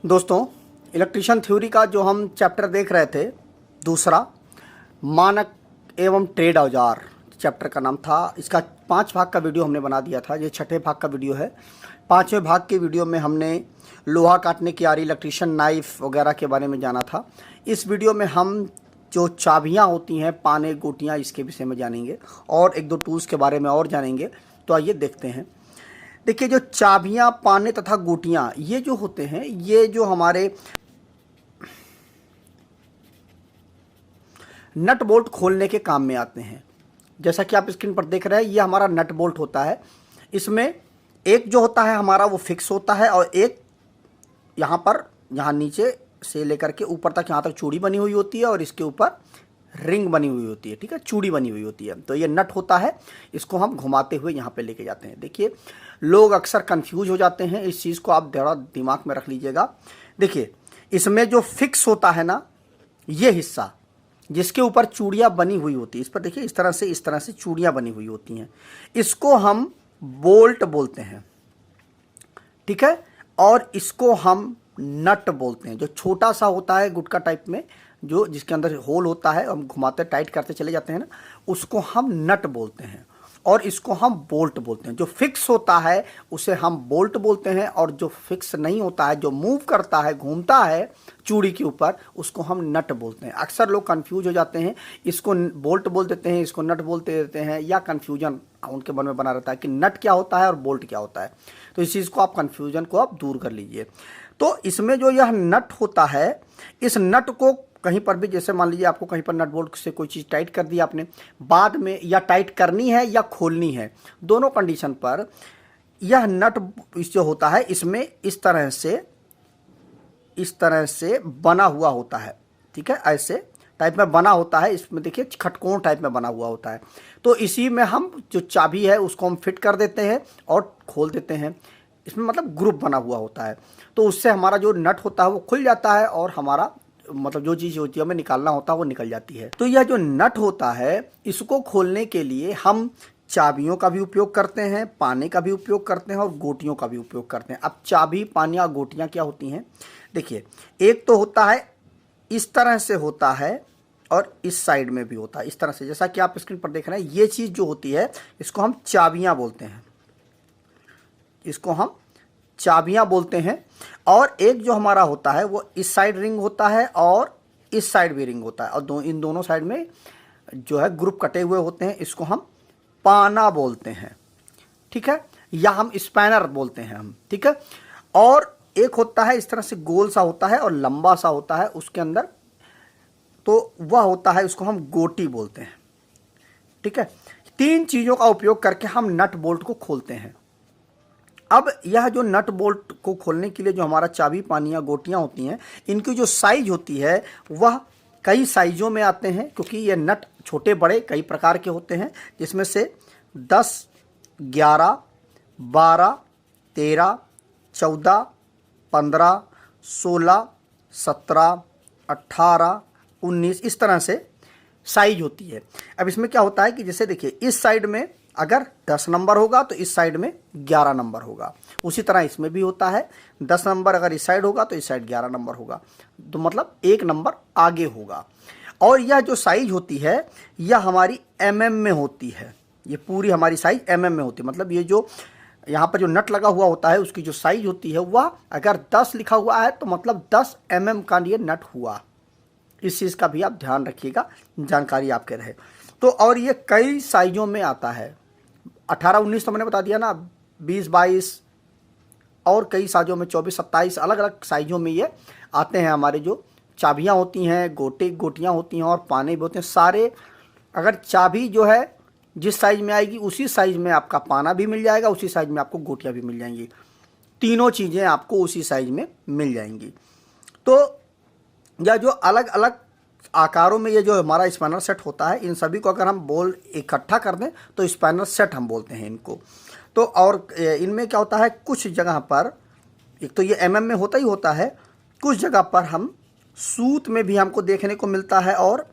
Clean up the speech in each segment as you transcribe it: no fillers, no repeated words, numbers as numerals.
दोस्तों, electrician theory का जो हम चैप्टर देख रहे थे, दूसरा मानक एवं ट्रेड औजार चैप्टर का नाम था। इसका 5 भाग का वीडियो हमने बना दिया था। ये 6ठे भाग का वीडियो है। 5वें भाग के वीडियो में हमने लोहा काटने की आरी, इलेक्ट्रीशियन नाइफ वगैरह के बारे में जाना था। इस वीडियो में हम जो चाबियां होती हैं, पाने, गोटियां, इसके विषय में जानेंगे और एक दो टूल्स के बारे में और जानेंगे। तो आइए देखते हैं। देखिए, जो चाबियां, पाने तथा गोटियां, ये जो होते हैं, ये जो हमारे नट बोल्ट खोलने के काम में आते हैं। जैसा कि आप स्क्रीन पर देख रहे हैं, ये हमारा नट बोल्ट होता है। इसमें एक जो होता है हमारा वो फिक्स होता है और एक यहाँ पर, यहाँ नीचे से लेकर के ऊपर तक, यहाँ तक चूड़ी बनी हुई होती है और इसके ऊपर रिंग बनी हुई होती है। ठीक है, चूड़ी बनी हुई होती है। तो ये नट होता है, इसको हम घुमाते हुए यहाँ पे लेके जाते हैं। देखिए, लोग अक्सर कंफ्यूज हो जाते हैं, इस चीज़ को आप थोड़ा दिमाग में रख लीजिएगा। देखिए, इसमें जो फिक्स होता है ना, ये हिस्सा जिसके ऊपर चूड़ियाँ बनी हुई होती है, इस पर देखिए, इस तरह से चूड़ियाँ बनी हुई होती हैं, इसको हम बोल्ट बोलते हैं। ठीक है, और इसको हम नट बोलते हैं। जो छोटा सा होता है गुटका टाइप में, जो जिसके अंदर होल होता है, हम घुमाते टाइट करते चले जाते हैं ना, उसको हम नट बोलते हैं और इसको हम बोल्ट बोलते हैं। जो फिक्स होता है उसे हम बोल्ट बोलते हैं और जो फिक्स नहीं होता है, जो मूव करता है, घूमता है चूड़ी के ऊपर, उसको हम नट बोलते हैं। अक्सर लोग कंफ्यूज हो जाते हैं, इसको बोल्ट बोल देते हैं, इसको नट बोलते देते हैं, या कंफ्यूजन उनके मन में बना रहता है कि नट क्या होता है और बोल्ट क्या होता है। तो इस चीज़ को आप, कंफ्यूजन को आप दूर कर लीजिए। तो इसमें जो यह नट होता है, इस नट को कहीं पर भी, जैसे मान लीजिए आपको कहीं पर नट बोल्ट से कोई चीज़ टाइट कर दी आपने, बाद में या टाइट करनी है या खोलनी है, दोनों कंडीशन पर यह नट जो होता है इसमें इस तरह से बना हुआ होता है। ठीक है, ऐसे टाइप में बना होता है। इसमें देखिए, खटकोण टाइप में बना हुआ होता है। तो इसी में हम जो चाबी है उसको हम फिट कर देते हैं और खोल देते हैं। इसमें मतलब ग्रुप बना हुआ होता है, तो उससे हमारा जो नट होता है वो खुल जाता है और हमारा मतलब जो चीज़ होती है हमें निकालना होता है वो निकल जाती है। तो यह जो नट होता है, इसको खोलने के लिए हम चाबियों का भी उपयोग करते हैं, पाने का भी उपयोग करते हैं और गोटियों का भी उपयोग करते हैं। अब चाबी, पानी और गोटियाँ क्या होती हैं? देखिए, एक तो होता है इस तरह से होता है और इस साइड में भी होता है, इस तरह से। जैसा कि आप स्क्रीन पर देख रहे हैं, ये चीज़ जो होती है इसको हम चाबियाँ बोलते हैं, इसको हम चाबियां बोलते हैं। और एक जो हमारा होता है वो इस साइड रिंग होता है और इस साइड भी रिंग होता है, और इन दोनों साइड में जो है ग्रुप कटे हुए होते हैं, इसको हम पाना बोलते हैं। ठीक है, या हम स्पैनर बोलते हैं हम। ठीक है, और एक होता है इस तरह से गोल सा होता है और लंबा सा होता है उसके अंदर, तो वह होता है, उसको हम गोटी बोलते हैं। ठीक है, 3 चीज़ों का उपयोग करके हम नट बोल्ट को खोलते हैं। अब यह जो नट बोल्ट को खोलने के लिए जो हमारा चाबी, पानी या गोटियां होती हैं, इनकी जो साइज होती है वह कई साइजों में आते हैं, क्योंकि ये नट छोटे बड़े कई प्रकार के होते हैं, जिसमें से 10, 11, 12, 13, 14, 15, 16, 17, 18, 19, इस तरह से साइज होती है। अब इसमें क्या होता है कि जैसे देखिए, इस साइड में अगर 10 नंबर होगा तो इस साइड में 11 नंबर होगा। उसी तरह इसमें भी होता है, 10 नंबर अगर इस साइड होगा तो इस साइड 11 नंबर होगा, तो मतलब 1 नंबर आगे होगा। और यह जो साइज होती है यह हमारी mm में होती है। ये पूरी हमारी साइज mm में होती है। मतलब ये जो यहाँ पर जो नट लगा हुआ होता है उसकी जो साइज होती है वह अगर 10 लिखा हुआ है तो मतलब 10 mm का ये नट हुआ। इस चीज़ का भी आप ध्यान रखिएगा, जानकारी आपके रहे तो। और ये कई साइजों में आता है, 18, 19 तो मैंने बता दिया ना, 20, 22 और कई साइजों में, 24, 27 अलग अलग साइजों में ये आते हैं। हमारे जो चाबियां होती हैं, गोटियां होती हैं और पाने भी होते हैं सारे। अगर चाबी जो है जिस साइज में आएगी उसी साइज में आपका पाना भी मिल जाएगा, उसी साइज में आपको गोटियां भी मिल जाएंगी। तीनों चीज़ें आपको उसी साइज में मिल जाएंगी। तो यह जो अलग अलग आकारों में ये जो हमारा स्पैनर सेट होता है, इन सभी को अगर हम बोल इकट्ठा कर दें तो स्पैनर सेट हम बोलते हैं इनको। तो और इनमें क्या होता है, कुछ जगह पर, एक तो ये mm में होता ही होता है, कुछ जगह पर हम सूत में भी हमको देखने को मिलता है और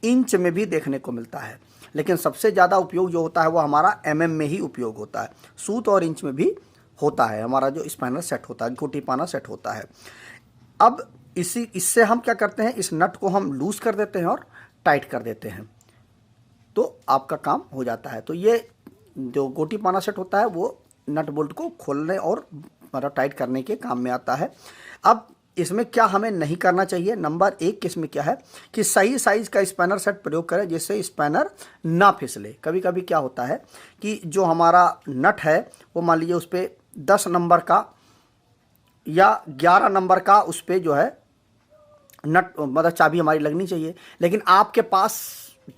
इंच में भी देखने को मिलता है। लेकिन सबसे ज़्यादा उपयोग जो होता है वो हमारा mm में ही उपयोग होता है। सूत और इंच में भी होता है हमारा जो स्पैनर सेट होता है, गोटी पाना सेट होता है। अब इससे हम क्या करते हैं, इस नट को हम लूज कर देते हैं और टाइट कर देते हैं, तो आपका काम हो जाता है। तो ये जो गोटी पाना सेट होता है वो नट बोल्ट को खोलने और मतलब टाइट करने के काम में आता है। अब इसमें क्या हमें नहीं करना चाहिए, नंबर 1 इसमें क्या है कि सही साइज का स्पैनर सेट प्रयोग करें जिससे स्पैनर ना फिसले। कभी कभी क्या होता है कि जो हमारा नट है वो मान लीजिए उस पर 10 नंबर का या 11 नंबर का उस पर जो है नट मतलब चाबी हमारी लगनी चाहिए, लेकिन आपके पास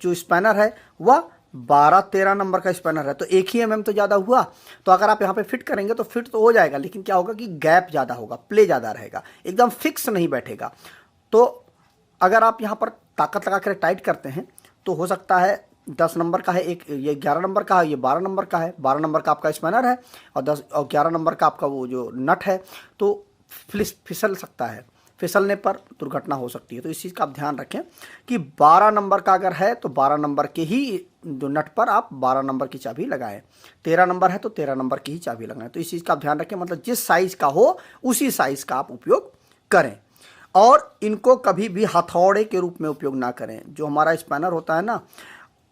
जो स्पैनर है वह 12-13 नंबर का स्पैनर है, तो 1 ही mm तो ज़्यादा हुआ। तो अगर आप यहाँ पे फिट करेंगे तो फिट तो हो जाएगा, लेकिन क्या होगा कि गैप ज़्यादा होगा, प्ले ज़्यादा रहेगा, एकदम फिक्स नहीं बैठेगा। तो अगर आप यहाँ पर ताकत लगा कर टाइट करते हैं तो हो सकता है 10 नंबर का है एक, ये 11 नंबर का है, ये 12 नंबर का है, 12 नंबर का आपका स्पैनर है और 11 नंबर का आपका वो जो नट है, तो फिसल सकता है, फिसलने पर दुर्घटना हो सकती है। तो इस चीज़ का आप ध्यान रखें कि 12 नंबर का अगर है तो 12 नंबर के ही जो नट पर आप 12 नंबर की चाबी लगाएं, 13 नंबर है तो 13 नंबर की ही चाबी लगाएं। तो इस चीज़ का आप ध्यान रखें, मतलब जिस साइज़ का हो उसी साइज़ का आप उपयोग करें और इनको कभी भी हथौड़े के रूप में उपयोग ना करें। जो हमारा स्पैनर होता है ना,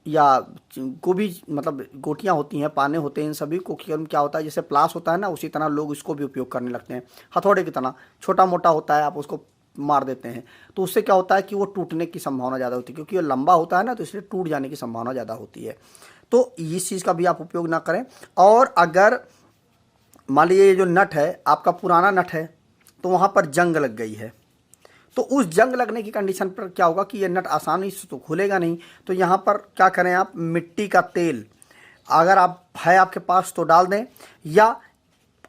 या को भी मतलब गोटियां होती हैं, पाने होते हैं, इन सभी को क्या होता है, जैसे प्लास होता है ना, उसी तरह लोग इसको भी उपयोग करने लगते हैं। हथौड़े की तरह छोटा मोटा होता है, आप उसको मार देते हैं तो उससे क्या होता है कि वो टूटने की संभावना ज़्यादा होती है, क्योंकि ये लंबा होता है ना, तो इसलिए टूट जाने की संभावना ज़्यादा होती है। तो इस चीज़ का भी आप उपयोग ना करें। और अगर मान लीजिए ये जो नट है आपका पुराना नट है तो वहाँ पर जंग लग गई है, तो उस जंग लगने की कंडीशन पर क्या होगा कि ये नट आसानी से तो खुलेगा नहीं। तो यहाँ पर क्या करें, आप मिट्टी का तेल अगर आप है आपके पास तो डाल दें, या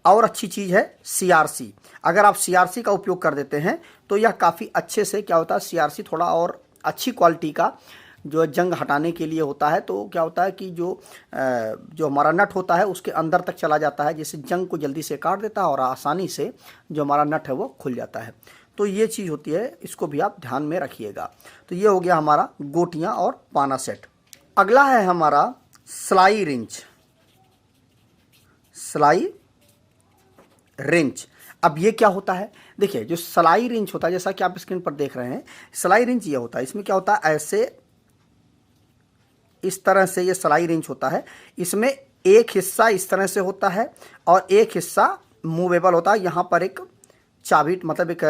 और अच्छी चीज़ है CRC। अगर आप CRC का उपयोग कर देते हैं तो यह काफ़ी अच्छे से क्या होता है, CRC थोड़ा और अच्छी क्वालिटी का जो जंग हटाने के लिए होता है। तो क्या होता है कि जो हमारा नट होता है उसके अंदर तक चला जाता है, जिससे जंग को जल्दी से काट देता है और आसानी से जो हमारा नट है वो खुल जाता है। तो ये चीज़ होती है, इसको भी आप ध्यान में रखिएगा। तो ये हो गया हमारा गोटियां और पाना सेट। अगला है हमारा सिलाई रिंच। सिलाई रिंच, अब ये क्या होता है, देखिए जो सिलाई रिंच होता है जैसा कि आप स्क्रीन पर देख रहे हैं, सिलाई रिंच ये होता है, इसमें क्या होता है, ऐसे इस तरह से ये सिलाई रिंच होता है। इसमें एक हिस्सा इस तरह से होता है और एक हिस्सा मूवेबल होता है। यहाँ पर एक चाबी मतलब एक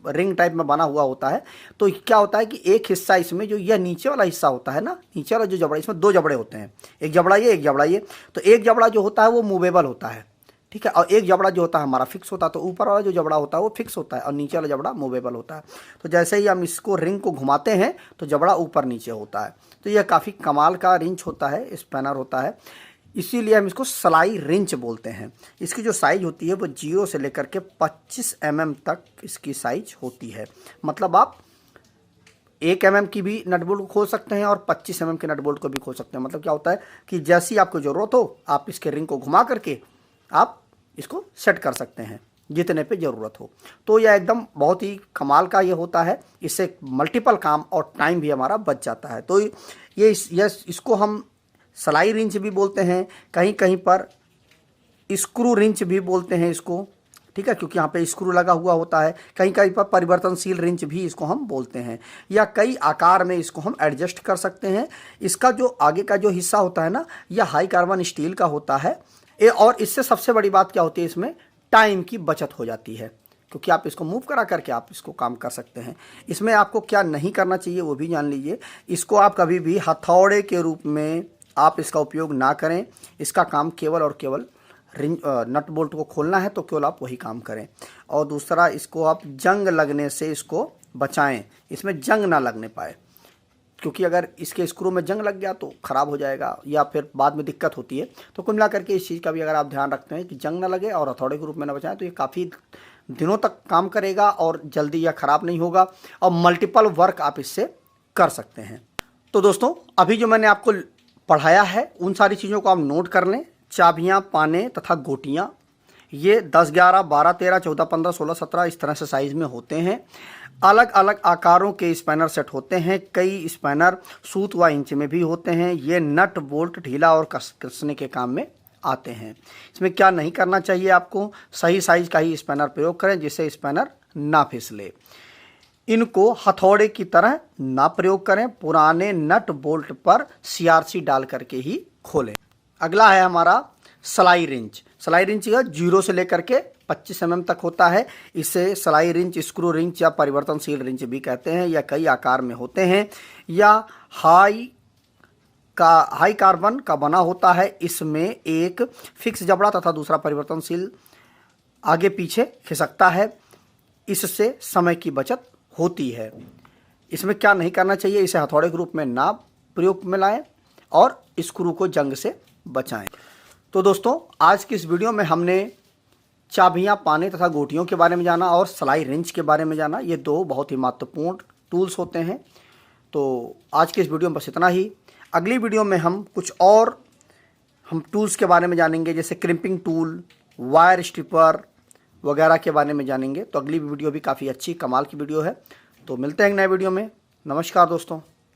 रिंग टाइप में बना हुआ होता है। तो क्या होता है कि एक हिस्सा इसमें जो यह नीचे वाला हिस्सा होता है ना, नीचे वाला जो जबड़ा, इसमें 2 जबड़े होते हैं, एक जबड़ा ये एक जबड़ा ये। तो एक जबड़ा जो होता है वो मूवेबल होता है, ठीक है, और एक जबड़ा जो होता है हमारा फिक्स होता है। तो ऊपर वाला जो जबड़ा होता है वो फिक्स होता है और नीचे वाला जबड़ा मूवेबल होता है। तो जैसे ही हम इसको रिंग को घुमाते हैं तो जबड़ा ऊपर नीचे होता है। तो यह काफ़ी कमाल का रिंच होता है, स्पैनर होता है, इसीलिए हम इसको सिलाई रिंच बोलते हैं। इसकी जो साइज़ होती है वो 0 से लेकर के 25 mm तक इसकी साइज होती है। मतलब आप 1 mm की भी नट बोल्ट को खोल सकते हैं और 25 mm के नट बोल्ट को भी खोल सकते हैं। मतलब क्या होता है कि जैसी आपको ज़रूरत हो आप इसके रिंग को घुमा करके आप इसको सेट कर सकते हैं जितने पे ज़रूरत हो। तो यह एकदम बहुत ही कमाल का ये होता है, इससे मल्टीपल काम और टाइम भी हमारा बच जाता है। तो ये इसको हम सिलाई रिंच भी बोलते हैं, कहीं कहीं पर स्क्रू रिंच भी बोलते हैं इसको, ठीक है, क्योंकि यहाँ पे स्क्रू लगा हुआ होता है। कहीं कहीं पर परिवर्तनशील रिंच भी इसको हम बोलते हैं, या कई आकार में इसको हम एडजस्ट कर सकते हैं। इसका जो आगे का जो हिस्सा होता है ना, यह हाई कार्बन स्टील का होता है। और इससे सबसे बड़ी बात क्या होती है, इसमें टाइम की बचत हो जाती है, क्योंकि आप इसको मूव करा करके आप इसको काम कर सकते हैं। इसमें आपको क्या नहीं करना चाहिए वो भी जान लीजिए। इसको आप कभी भी हथौड़े के रूप में आप इसका उपयोग ना करें। इसका काम केवल और केवल नट बोल्ट को खोलना है तो केवल आप वही काम करें। और दूसरा, इसको आप जंग लगने से इसको बचाएं, इसमें जंग ना लगने पाए, क्योंकि अगर इसके स्क्रू में जंग लग गया तो ख़राब हो जाएगा या फिर बाद में दिक्कत होती है। तो कुल मिला करके इस चीज़ का भी अगर आप ध्यान रखते हैं कि जंग ना लगे और हथौड़े के रूप में ना बचाएं, तो ये काफ़ी दिनों तक काम करेगा और जल्दी या ख़राब नहीं होगा और मल्टीपल वर्क आप इससे कर सकते हैं। तो दोस्तों, अभी जो मैंने आपको पढ़ाया है उन सारी चीज़ों को आप नोट कर लें। चाबियाँ, पाने तथा गोटियाँ ये 10, 11, 12, 13, 14, 15, 16, 17 इस तरह से साइज़ में होते हैं। अलग अलग आकारों के स्पैनर सेट होते हैं। कई स्पैनर सूत व इंच में भी होते हैं। ये नट बोल्ट ढीला और कसने के काम में आते हैं। इसमें क्या नहीं करना चाहिए, आपको सही साइज़ का ही स्पैनर प्रयोग करें जिससे स्पैनर ना फिसले। इनको हथौड़े की तरह ना प्रयोग करें, पुराने नट बोल्ट पर CRC डाल करके ही खोलें। अगला है हमारा सलाई रिंच। सलाई रिंच का 0 से लेकर के 25 mm तक होता है। इसे सलाई रिंच, स्क्रू रिंच या परिवर्तनशील रिंच भी कहते हैं। या कई आकार में होते हैं या हाई कार्बन का बना होता है। इसमें एक फिक्स जबड़ा तथा दूसरा परिवर्तनशील आगे पीछे खिसकता है। इससे समय की बचत होती है। इसमें क्या नहीं करना चाहिए, इसे हथौड़े के रूप में ना प्रयोग में लाएं और स्क्रू को जंग से बचाएं। तो दोस्तों, आज की इस वीडियो में हमने चाबियां पाने तथा गोटियों के बारे में जाना और सलाई रिंच के बारे में जाना। ये 2 बहुत ही महत्वपूर्ण टूल्स होते हैं। तो आज के इस वीडियो में बस इतना ही। अगली वीडियो में हम कुछ और टूल्स के बारे में जानेंगे, जैसे क्रिम्पिंग टूल, वायर स्ट्रिपर वगैरह के बारे में जानेंगे। तो अगली वीडियो भी काफ़ी अच्छी कमाल की वीडियो है। तो मिलते हैं एक नए वीडियो में। नमस्कार दोस्तों।